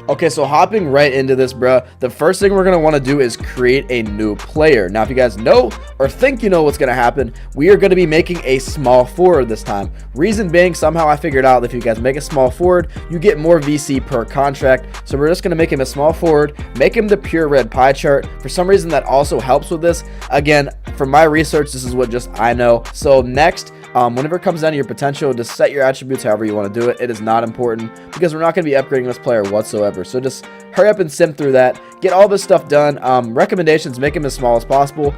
Okay, so hopping right into this, bruh, the first thing we're going to want to do is create a new player. Now, if you guys know or think you know what's going to happen, we are going to be making a small forward this time. Reason being, somehow I figured out that if you guys make a small forward, you get more VC per contract. So we're just going to make him a small forward, make him the pure red pie chart. For some reason, that also helps with this. Again, from my research, this is what just I know. So next, whenever it comes down to your potential, just set your attributes however you want to do it. It is not important because we're not going to be upgrading this player whatsoever. So just hurry up and sim through that. Get all this stuff done. Recommendations, make them as small as possible.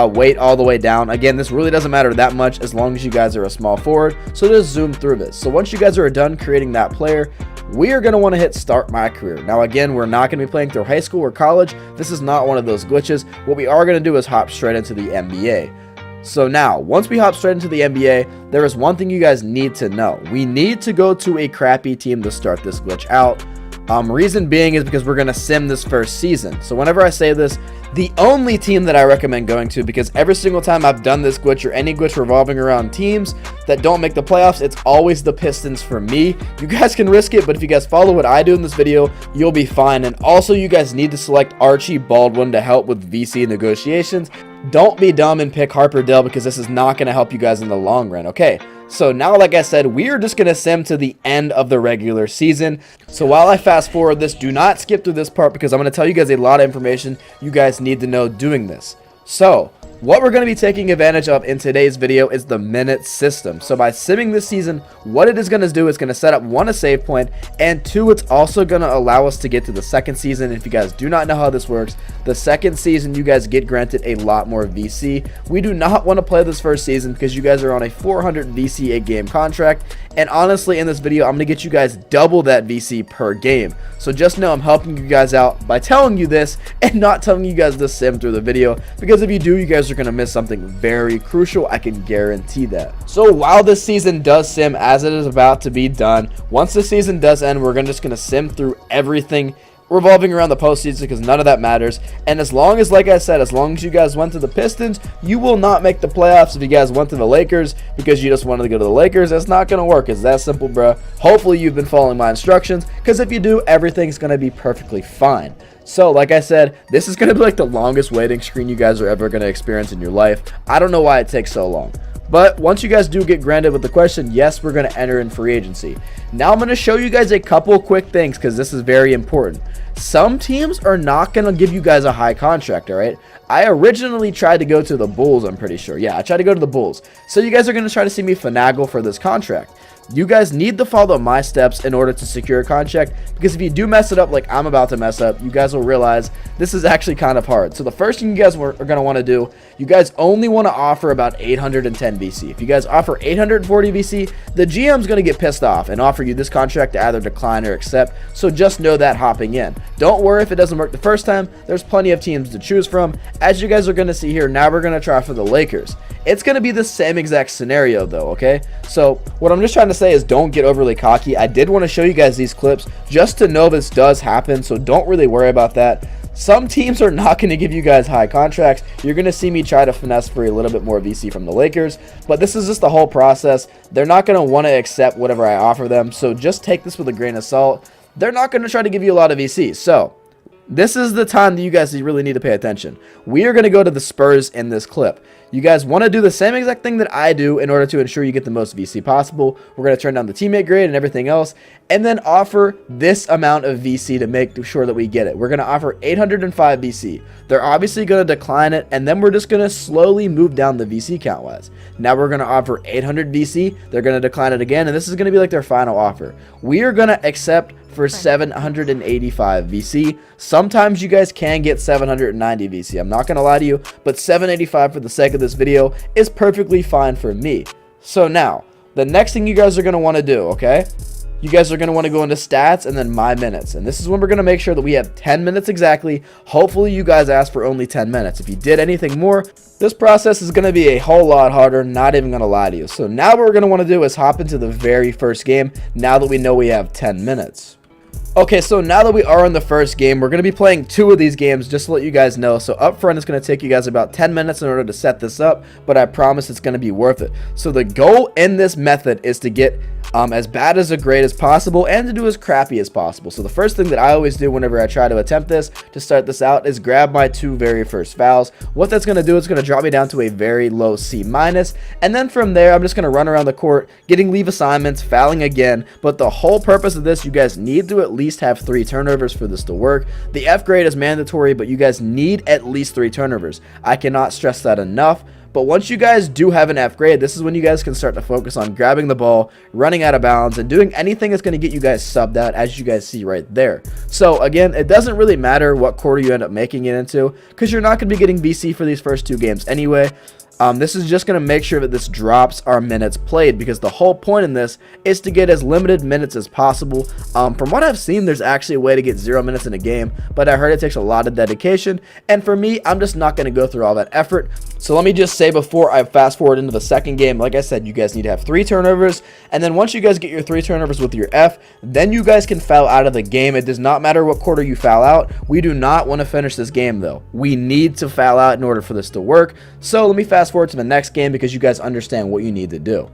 Weight all the way down. Again, this really doesn't matter that much as long as you guys are a small forward. So just zoom through this. So once you guys are done creating that player, we are going to want to hit start my career. Now, again, we're not going to be playing through high school or college. This is not one of those glitches. What we are going to do is hop straight into the NBA. So now, once we hop straight into the NBA, there is one thing you guys need to know. We need to go to a crappy team to start this glitch out. Reason being is because we're going to sim this first season. So whenever I say this, the only team that I recommend going to, because every single time I've done this glitch or any glitch revolving around teams that don't make the playoffs, it's always the Pistons for me. You guys can risk it, but if you guys follow what I do in this video, you'll be fine. And also, you guys need to select Archie Baldwin to help with VC negotiations. Don't be dumb and pick Harper Dell because this is not going to help you guys in the long run, okay? So now, like I said, we are just going to sim to the end of the regular season. So while I fast forward this, do not skip through this part because I'm going to tell you guys a lot of information you guys need to know doing this. So what we're going to be taking advantage of in today's video is the minute system. So by simming this season, what it is going to do is going to set up one, a save point, and two, it's also going to allow us to get to the second season. If you guys do not know how this works, the second season you guys get granted a lot more VC. We do not want to play this first season because you guys are on a 400 VC a game contract, and honestly in this video I'm going to get you guys double that VC per game. So just know I'm helping you guys out by telling you this and not telling you guys to sim through the video, because if you do, you guys are going to miss something very crucial. I can guarantee that. So while this season does sim as it is about to be done, once the season does end, we're just going to sim through everything revolving around the postseason because none of that matters. And as long as, like I said, as long as you guys went to the Pistons, you will not make the playoffs. If you guys went to the Lakers because you just wanted to go to the Lakers, that's not going to work. It's that simple, bro. Hopefully you've been following my instructions, because if you do, everything's going to be perfectly fine. So like I said, this is going to be like the longest waiting screen you guys are ever going to experience in your life. I don't know why it takes so long. But once you guys do get granted with the question, yes, we're going to enter in free agency. Now I'm going to show you guys a couple quick things because this is very important. Some teams are not going to give you guys a high contract, all right? I originally tried to go to the Bulls, I'm pretty sure. Yeah, I tried to go to the Bulls. So you guys are going to try to see me finagle for this contract. You guys need to follow my steps in order to secure a contract, because if you do mess it up like I'm about to mess up, you guys will realize this is actually kind of hard. So the first thing you guys are going to want to do, you guys only want to offer about 810 VC. If you guys offer 840 VC, the GM's going to get pissed off and offer you this contract to either decline or accept. So just know that hopping in. Don't worry if it doesn't work the first time. There's plenty of teams to choose from. As you guys are going to see here, now we're going to try for the Lakers. It's going to be the same exact scenario though, okay? So what I'm just trying to say is don't get overly cocky. I did want to show you guys these clips just to know this does happen, so don't really worry about that. Some teams are not going to give you guys high contracts. You're going to see me try to finesse for a little bit more VC from the Lakers, but this is just the whole process. They're not going to want to accept whatever I offer them, so just take this with a grain of salt. They're not going to try to give you a lot of VC, so this is the time that you guys really need to pay attention. We are going to go to the Spurs in this clip. You guys want to do the same exact thing that I do in order to ensure you get the most VC possible. We're going to turn down the teammate grade and everything else, and then offer this amount of VC to make sure that we get it. We're going to offer 805 VC. They're obviously going to decline it, and then we're just going to slowly move down the VC count-wise. Now we're going to offer 800 VC. They're going to decline it again, and this is going to be like their final offer. We are going to accept for 785 VC. Sometimes you guys can get 790 VC. I'm not going to lie to you, but 785 for the sake of this video is perfectly fine for me. So now, the next thing you guys are going to want to do, okay? You guys are going to want to go into stats and then my minutes. And this is when we're going to make sure that we have 10 minutes exactly. Hopefully you guys asked for only 10 minutes. If you did anything more, this process is going to be a whole lot harder, not even going to lie to you. So now what we're going to want to do is hop into the very first game now that we know we have 10 minutes. Okay, so now that we are in the first game, we're going to be playing 2 of these games just to let you guys know. So up front, it's going to take you guys about 10 minutes in order to set this up, but I promise it's going to be worth it. So the goal in this method is to get as bad as a grade as possible and to do as crappy as possible. So the first thing that I always do whenever I try to attempt this, to start this out, is grab my 2 very first fouls. What that's going to do is going to drop me down to a very low C-, and then from there, I'm just going to run around the court, getting leave assignments, fouling again. But the whole purpose of this, you guys need to at least have 3 turnovers for this to work. The F grade is mandatory, but you guys need at least 3 turnovers. I cannot stress that enough. But once you guys do have an F grade, this is when you guys can start to focus on grabbing the ball, running out of bounds, and doing anything that's going to get you guys subbed out, as you guys see right there. So again, it doesn't really matter what quarter you end up making it into, because you're not going to be getting VC for these first 2 games anyway. This is just going to make sure that this drops our minutes played, because the whole point in this is to get as limited minutes as possible. From what I've seen, there's actually a way to get 0 minutes in a game, but I heard it takes a lot of dedication, and for me, I'm just not going to go through all that effort. So let me just say before I fast forward into the second game, like I said, you guys need to have 3 turnovers, and then once you guys get your 3 turnovers with your F, then you guys can foul out of the game. It does not matter what quarter you foul out. We do not want to finish this game though. We need to foul out in order for this to work. So let me fast forward to the next game, because you guys understand what you need to do.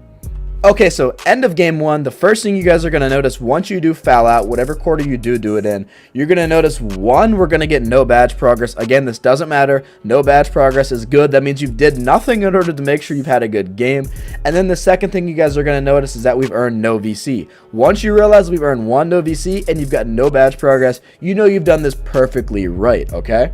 Okay, so end of game 1, the first thing you guys are going to notice once you do foul out, whatever quarter you do it in, you're going to notice, 1, we're going to get no badge progress. Again, this doesn't matter. No badge progress is good. That means you did nothing in order to make sure you've had a good game. And then the second thing you guys are going to notice is that we've earned no VC. Once you realize we've earned 1 no VC and you've got no badge progress, you know you've done this perfectly right, okay?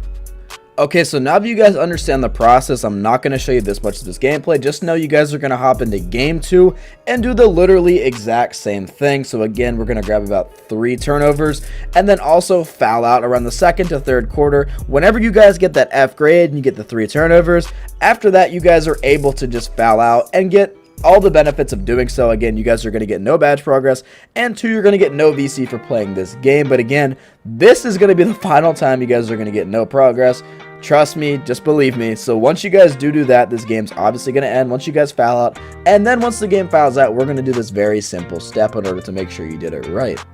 Okay, so now that you guys understand the process, I'm not going to show you this much of this gameplay. Just know you guys are going to hop into game 2 and do the literally exact same thing. So again, we're going to grab about 3 turnovers and then also foul out around the 2nd to 3rd quarter. Whenever you guys get that F grade and you get the 3 turnovers, after that you guys are able to just foul out and get all the benefits of doing so. Again, you guys are going to get no badge progress, and 2, you're going to get no VC for playing this game. But again, this is going to be the final time you guys are going to get no progress. Trust me, just believe me. So once you guys do that, this game's obviously going to end once you guys foul out. And then once the game fouls out, we're going to do this very simple step in order to make sure you did it right.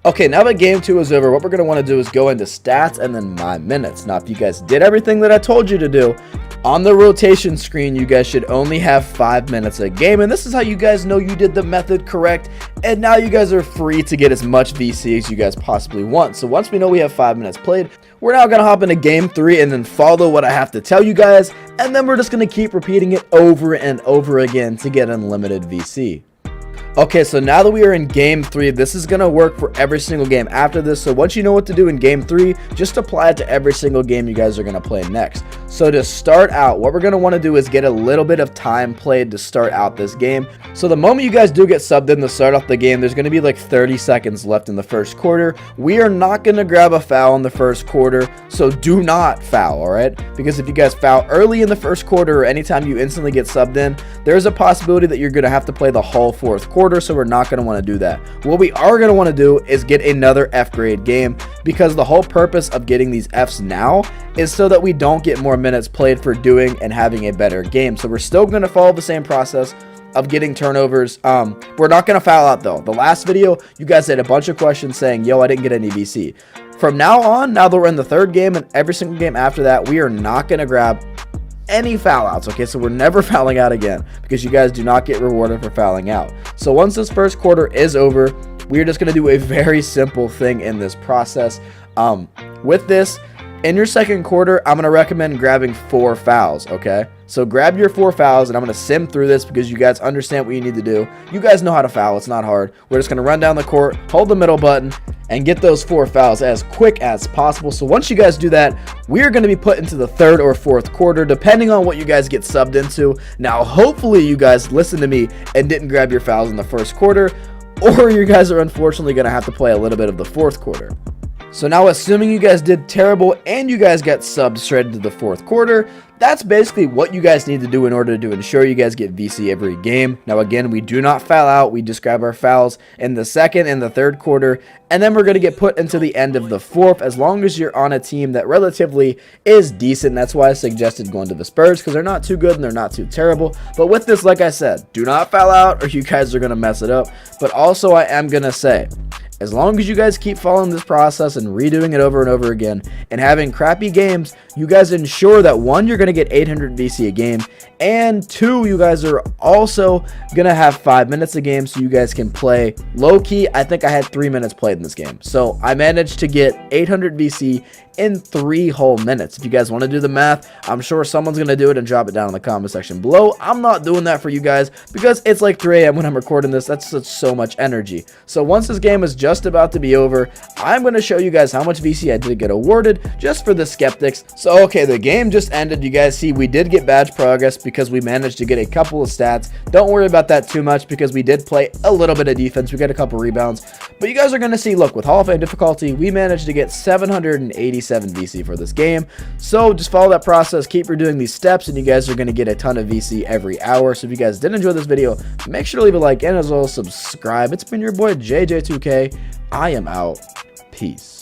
Okay, now that game 2 is over, what we're going to want to do is go into stats and then my minutes. Now, if you guys did everything that I told you to do, on the rotation screen, you guys should only have 5 minutes a game, and this is how you guys know you did the method correct, and now you guys are free to get as much VC as you guys possibly want. So once we know we have 5 minutes played, we're now going to hop into game 3 and then follow what I have to tell you guys, and then we're just going to keep repeating it over and over again to get unlimited VC. Okay, so now that we are in game 3, this is going to work for every single game after this. So once you know what to do in game 3, just apply it to every single game you guys are going to play next. So to start out, what we're going to want to do is get a little bit of time played to start out this game. So the moment you guys do get subbed in to start off the game, there's going to be like 30 seconds left in the first quarter. We are not going to grab a foul in the first quarter, so do not foul, all right? Because if you guys foul early in the first quarter or anytime you instantly get subbed in, there's a possibility that you're going to have to play the whole 4th quarter, so we're not going to want to do that. What we are going to want to do is get another F grade game, because the whole purpose of getting these Fs now is so that we don't get more minutes played for doing and having a better game. So we're still going to follow the same process of getting turnovers. We're not going to foul out though. The last video, you guys had a bunch of questions saying, yo, I didn't get any VC. From now on, now that we're in the 3rd game and every single game after that, we are not going to grab any foul outs. Okay, so we're never fouling out again, because you guys do not get rewarded for fouling out. So once this first quarter is over, we're just going to do a very simple thing in this process. With this, in your second quarter, I'm going to recommend grabbing 4 fouls, okay? So grab your 4 fouls, and I'm going to sim through this because you guys understand what you need to do. You guys know how to foul. It's not hard. We're just going to run down the court, hold the middle button, and get those 4 fouls as quick as possible. So once you guys do that, we're going to be put into the 3rd or 4th quarter, depending on what you guys get subbed into. Now, hopefully you guys listened to me and didn't grab your fouls in the 1st quarter, or you guys are unfortunately going to have to play a little bit of the 4th quarter. So now, assuming you guys did terrible and you guys got subbed straight into the 4th quarter, that's basically what you guys need to do in order to ensure you guys get VC every game. Now again, we do not foul out. We just grab our fouls in the 2nd and the 3rd quarter, and then we're going to get put into the end of the 4th as long as you're on a team that relatively is decent. That's why I suggested going to the Spurs, because they're not too good and they're not too terrible. But with this, like I said, do not foul out or you guys are going to mess it up. But also, I am going to say, As long as you guys keep following this process and redoing it over and over again and having crappy games, you guys ensure that 1, you're going to get 800 VC a game, and 2, you guys are also going to have 5 minutes a game so you guys can play. Low key, I think I had 3 minutes played in this game. So I managed to get 800 VC in 3 whole minutes. If you guys want to do the math, I'm sure someone's going to do it and drop it down in the comment section below. I'm not doing that for you guys because it's like 3 a.m. when I'm recording this. That's so much energy. So once this game is just about to be over, I'm going to show you guys how much VC I did get awarded just for the skeptics. So okay, the game just ended. You guys see we did get badge progress because we managed to get a couple of stats. Don't worry about that too much because we did play a little bit of defense. We got a couple rebounds. But you guys are going to see, look, with Hall of Fame difficulty, we managed to get 787 VC for this game. So just follow that process, keep redoing these steps, and you guys are going to get a ton of VC every hour. So if you guys did enjoy this video, make sure to leave a like and as well as subscribe. It's been your boy JJ2K. I am out. Peace.